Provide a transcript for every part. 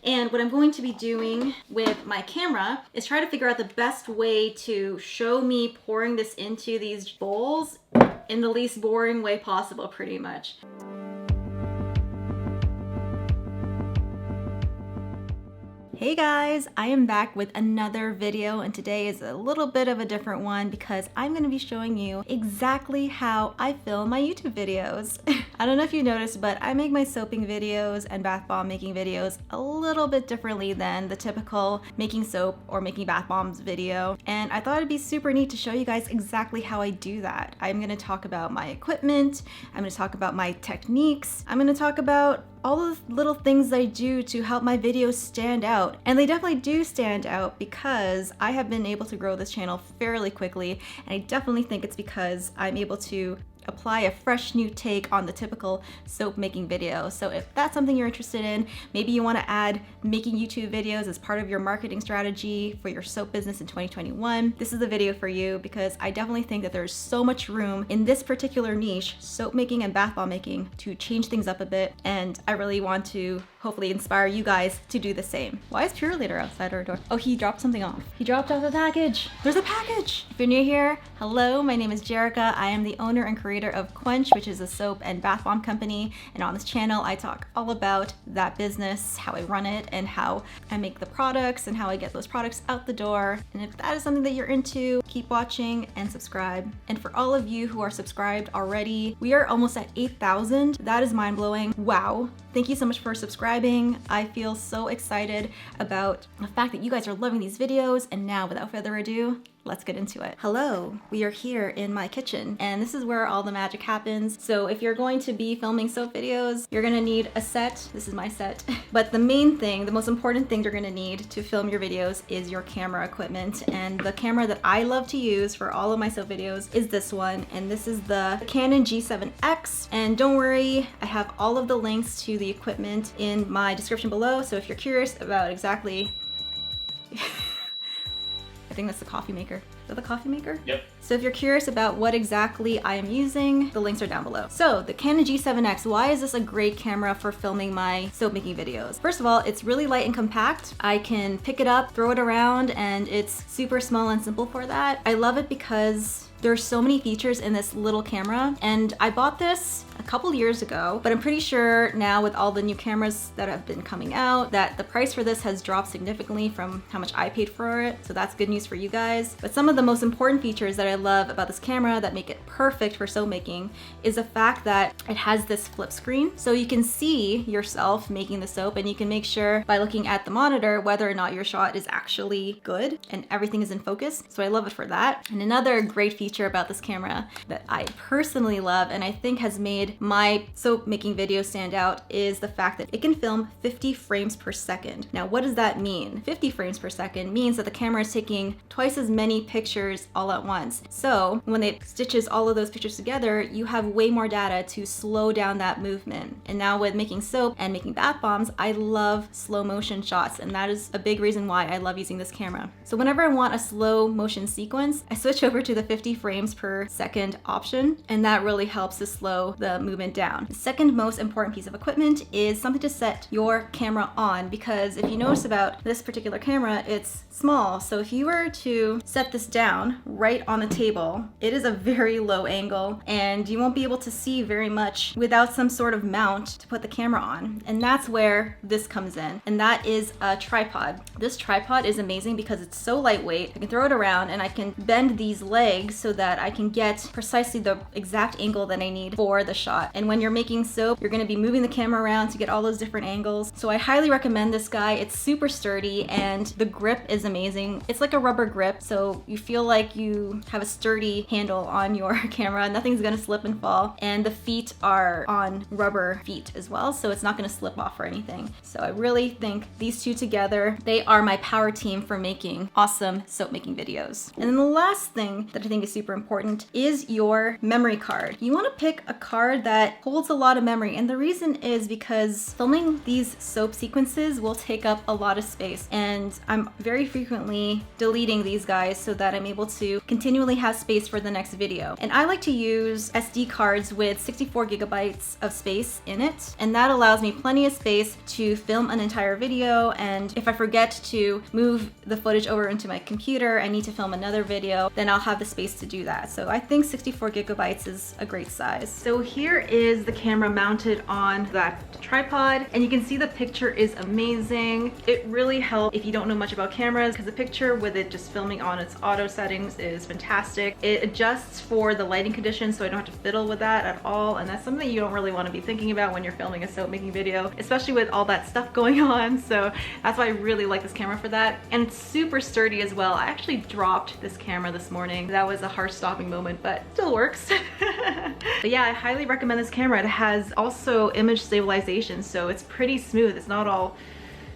And what I'm going to be doing with my camera is try to figure out the best way to show me pouring this into these bowls in the least boring way possible, pretty much. Hey guys, I am back with another video, and today is a little bit of a different one because I'm going to be showing you exactly how I film my YouTube videos. I don't know if you noticed, but I make my soaping videos and bath bomb making videos a little bit differently than the typical making soap or making bath bombs video, and I thought it'd be super neat to show you guys exactly how I do that. I'm going to talk about my equipment, I'm going to talk about my techniques, I'm going to talk about all the little things I do to help my videos stand out. And they definitely do stand out because I have been able to grow this channel fairly quickly, and I definitely think it's because I'm able to apply a fresh new take on the typical soap making video. So if that's something you're interested in, maybe you want to add making YouTube videos as part of your marketing strategy for your soap business in 2021, this is the video for you, because I definitely think that there's so much room in this particular niche, soap making and bath bomb making, to change things up a bit, and I really want to hopefully inspire you guys to do the same. Why is Purelator outside our door? Oh, he dropped something off. He dropped off a package. There's a package. If you're new here, hello, my name is Jerica. I am the owner and creator of Quench, which is a soap and bath bomb company. And on this channel, I talk all about that business, how I run it, and how I make the products and how I get those products out the door. And if that is something that you're into, keep watching and subscribe. And for all of you who are subscribed already, we are almost at 8,000. That is mind-blowing. Wow. Thank you so much for subscribing. I feel so excited about the fact that you guys are loving these videos. And now, without further ado, let's get into it. Hello, we are here in my kitchen, and this is where all the magic happens. So if you're going to be filming soap videos, you're gonna need a set. This is my set. But the main thing, the most important thing you're gonna need to film your videos is your camera equipment. And the camera that I love to use for all of my soap videos is this one, and this is the Canon G7X. And don't worry, I have all of the links to the equipment in my description below, so if you're curious about exactly I think that's the coffee maker. Is that the coffee maker? Yep. So if you're curious about what exactly I am using, the links are down below. So the Canon G7X, why is this a great camera for filming my soap making videos? First of all, it's really light and compact. I can pick it up, throw it around, and it's super small and simple for that. I love it because there's so many features in this little camera, and I bought this a couple years ago, but I'm pretty sure now with all the new cameras that have been coming out that the price for this has dropped significantly from how much I paid for it, so that's good news for you guys. But some of the most important features that I love about this camera that make it perfect for soap making is the fact that it has this flip screen, so you can see yourself making the soap, and you can make sure by looking at the monitor whether or not your shot is actually good and everything is in focus. So I love it for that. And another great feature about this camera that I personally love, and I think has made my soap making videos stand out, is the fact that it can film 50 frames per second. Now, what does that mean? 50 frames per second means that the camera is taking twice as many pictures all at once. So when it stitches all of those pictures together, you have way more data to slow down that movement. And now with making soap and making bath bombs, I love slow motion shots, and that is a big reason why I love using this camera. So whenever I want a slow motion sequence, I switch over to the 50 frames per second option, and that really helps to slow the movement down. The second most important piece of equipment is something to set your camera on, because if you notice about this particular camera, it's small. So if you were to set this down right on the table, it is a very low angle, and you won't be able to see very much without some sort of mount to put the camera on. And that's where this comes in, and that is a tripod. This tripod is amazing because it's so lightweight. I can throw it around and I can bend these legs so that I can get precisely the exact angle that I need for the shot. And when you're making soap, you're gonna be moving the camera around to get all those different angles. So I highly recommend this guy. It's super sturdy, and the grip is amazing. It's like a rubber grip, so you feel like you have a sturdy handle on your camera. Nothing's gonna slip and fall. And the feet are on rubber feet as well, so it's not gonna slip off or anything. So I really think these two together, they are my power team for making awesome soap making videos. And then the last thing that I think is super important, is your memory card. You want to pick a card that holds a lot of memory, and the reason is because filming these soap sequences will take up a lot of space, and I'm very frequently deleting these guys so that I'm able to continually have space for the next video. And I like to use SD cards with 64 gigabytes of space in it, and that allows me plenty of space to film an entire video, and if I forget to move the footage over into my computer, I need to film another video, then I'll have the space to do that. So I think 64 gigabytes is a great size. So here is the camera mounted on that tripod, and you can see the picture is amazing. It really helps if you don't know much about cameras, because the picture with it just filming on its auto settings is fantastic. It adjusts for the lighting conditions, so I don't have to fiddle with that at all, and that's something you don't really want to be thinking about when you're filming a soap making video, especially with all that stuff going on. So that's why I really like this camera for that. And it's super sturdy as well. I actually dropped this camera this morning. That was a heart stopping moment, but still works. But yeah, I highly recommend this camera. It has also image stabilization, so it's pretty smooth. It's not all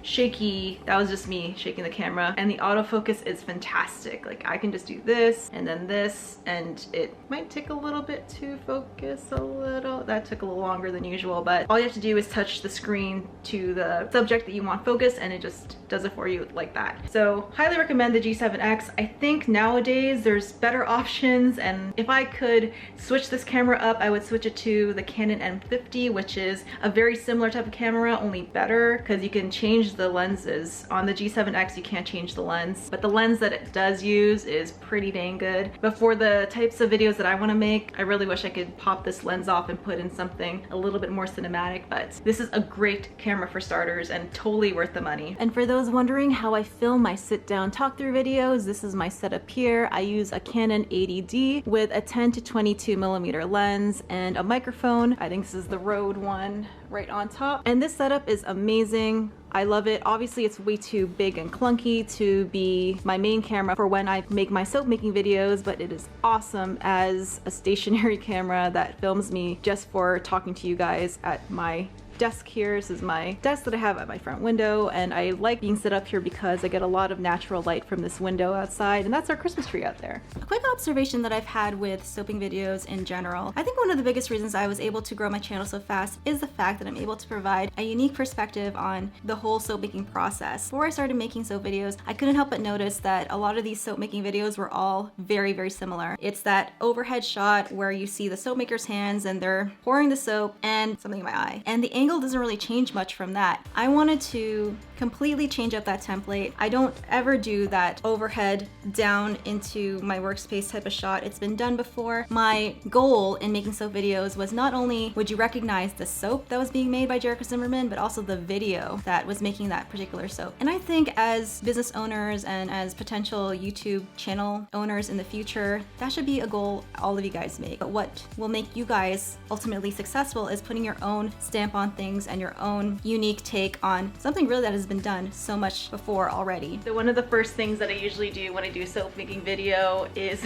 shaky. That was just me shaking the camera, and the autofocus is fantastic. Like, I can just do this and then this, and it might take a little bit to focus a little. That took a little longer than usual, but all you have to do is touch the screen to the subject that you want focused, and it just does it for you like that. So highly recommend the G7X. I think nowadays there's better options, and if I could switch this camera up, I would switch it to the Canon M50, which is a very similar type of camera, only better, because you can change the lenses. On the G7X you can't change the lens, but the lens that it does use is pretty dang good. But for the types of videos that I want to make, I really wish I could pop this lens off and put in something a little bit more cinematic, but this is a great camera for starters and totally worth the money. And for those wondering how I film my sit down talk through videos, this is my setup here. I use a Canon 80D with a 10 to 22 millimeter lens and a microphone. I think this is the Rode one right on top, and this setup is amazing. I love it. Obviously it's way too big and clunky to be my main camera for when I make my soap making videos, but it is awesome as a stationary camera that films me just for talking to you guys at my desk here. This is my desk that I have at my front window, and I like being set up here because I get a lot of natural light from this window outside, and that's our Christmas tree out there. A quick observation that I've had with soaping videos in general, I think one of the biggest reasons I was able to grow my channel so fast is the fact that I'm able to provide a unique perspective on the whole soap making process. Before I started making soap videos, I couldn't help but notice that a lot of these soap making videos were all very, very similar. It's that overhead shot where you see the soap maker's hands and they're pouring the soap and something in my eye, and the angle doesn't really change much from that. I wanted to completely change up that template. I don't ever do that overhead down into my workspace type of shot. It's been done before. My goal in making soap videos was not only would you recognize the soap that was being made by Jericho Zimmerman, but also the video that was making that particular soap. And I think as business owners and as potential YouTube channel owners in the future, that should be a goal all of you guys make. But what will make you guys ultimately successful is putting your own stamp on things and your own unique take on something really that has been done so much before already. So one of the first things that I usually do when I do soap making video is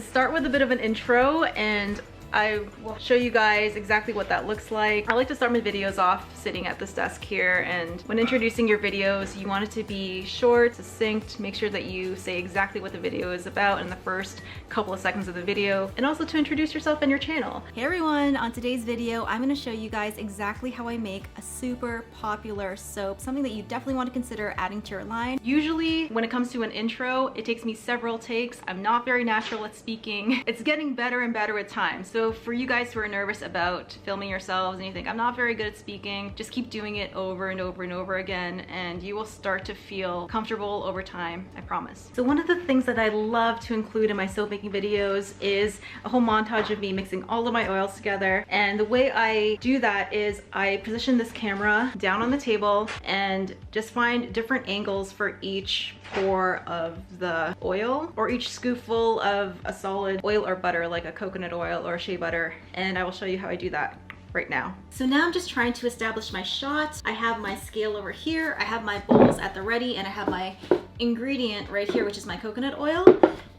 start with a bit of an intro, and I will show you guys exactly what that looks like. I like to start my videos off sitting at this desk here, and when introducing your videos, you want it to be short, succinct, make sure that you say exactly what the video is about in the first couple of seconds of the video, and also to introduce yourself and your channel. Hey everyone, on today's video, I'm gonna show you guys exactly how I make a super popular soap, something that you definitely want to consider adding to your line. Usually, when it comes to an intro, it takes me several takes. I'm not very natural at speaking. It's getting better and better with time. So for you guys who are nervous about filming yourselves and you think, I'm not very good at speaking, just keep doing it over and over and over again, and you will start to feel comfortable over time, I promise. So one of the things that I love to include in my soap making videos is a whole montage of me mixing all of my oils together. And the way I do that is I position this camera down on the table and just find different angles for each pour of the oil, or each scoopful of a solid oil or butter, like a coconut oil or shea butter, and I will show you how I do that right now. So now I'm just trying to establish my shot. I have my scale over here, I have my bowls at the ready, and I have my ingredient right here, which is my coconut oil.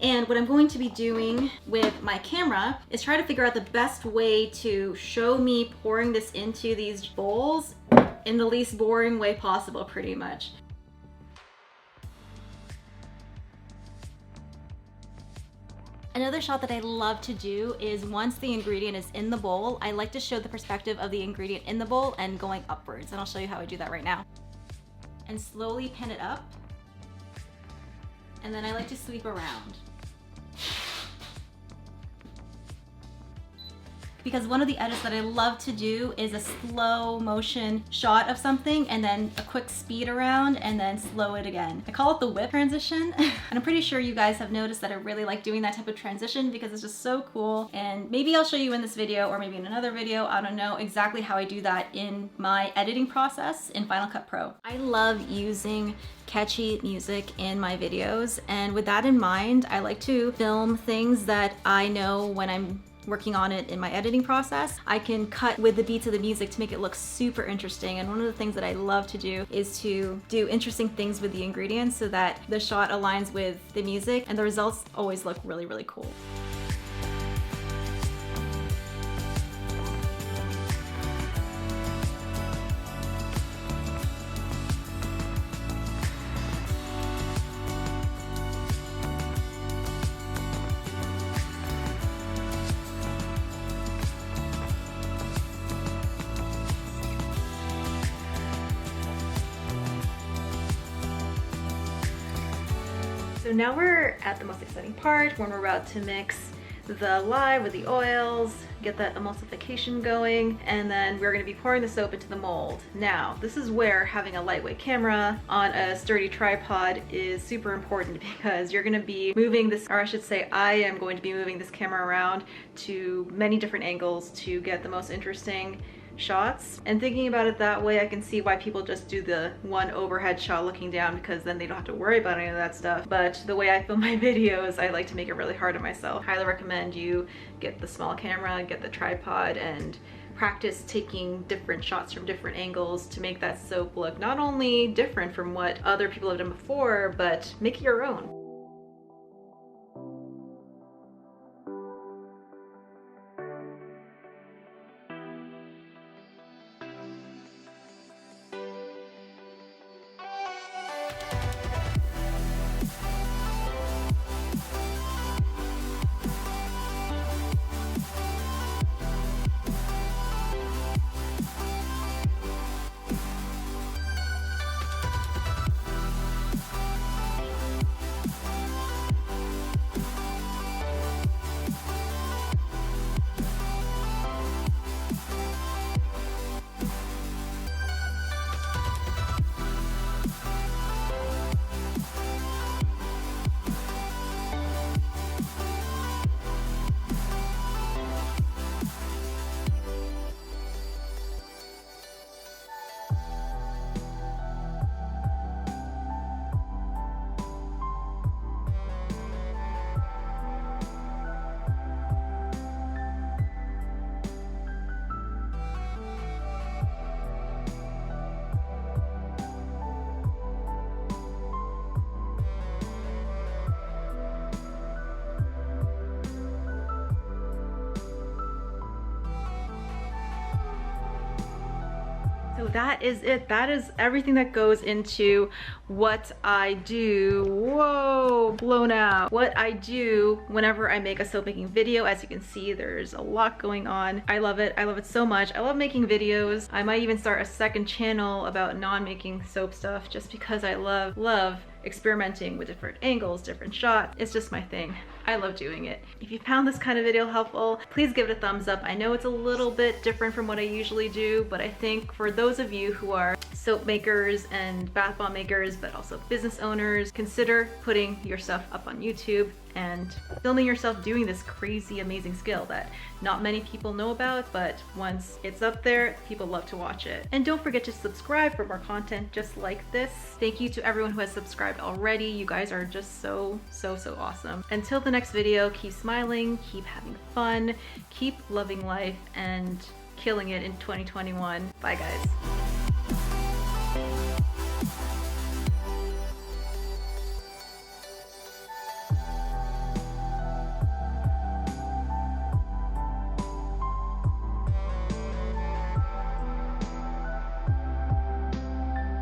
And what I'm going to be doing with my camera is try to figure out the best way to show me pouring this into these bowls in the least boring way possible, pretty much. Another shot that I love to do is once the ingredient is in the bowl, I like to show the perspective of the ingredient in the bowl and going upwards. And I'll show you how I do that right now. And slowly pin it up. And then I like to sweep around. Because one of the edits that I love to do is a slow motion shot of something and then a quick speed around and then slow it again. I call it the whip transition. And I'm pretty sure you guys have noticed that I really like doing that type of transition because it's just so cool. And maybe I'll show you in this video or maybe in another video, I don't know exactly how I do that in my editing process in Final Cut Pro. I love using catchy music in my videos, and with that in mind, I like to film things that I know when I'm working on it in my editing process, I can cut with the beats of the music to make it look super interesting. And one of the things that I love to do is to do interesting things with the ingredients so that the shot aligns with the music and the results always look really, really cool. So now we're at the most exciting part when we're about to mix the lye with the oils, get that emulsification going, and then we're going to be pouring the soap into the mold. Now, this is where having a lightweight camera on a sturdy tripod is super important because you're going to be moving this, or I should say I am going to be moving this camera around to many different angles to get the most interesting shots. And thinking about it that way, I can see why people just do the one overhead shot looking down, because then they don't have to worry about any of that stuff. But the way I film my videos, I like to make it really hard on myself. Highly recommend you get the small camera, get the tripod, and practice taking different shots from different angles to make that soap look not only different from what other people have done before, but make it your own. So that is it. That is everything that goes into what I do. Whoa, blown out. What I do whenever I make a soap making video. As you can see, there's a lot going on. I love it. I love it so much. I love making videos. I might even start a second channel about non-making soap stuff just because I love experimenting with different angles, different shots. It's just my thing. I love doing it. If you found this kind of video helpful, please give it a thumbs up. I know it's a little bit different from what I usually do, but I think for those of you who are soap makers and bath bomb makers, but also business owners, consider putting your stuff up on YouTube and filming yourself doing this crazy, amazing skill that not many people know about, but once it's up there, people love to watch it. And don't forget to subscribe for more content just like this. Thank you to everyone who has subscribed already. You guys are just so awesome. Until the next video, keep smiling, keep having fun, keep loving life, and killing it in 2021. Bye guys.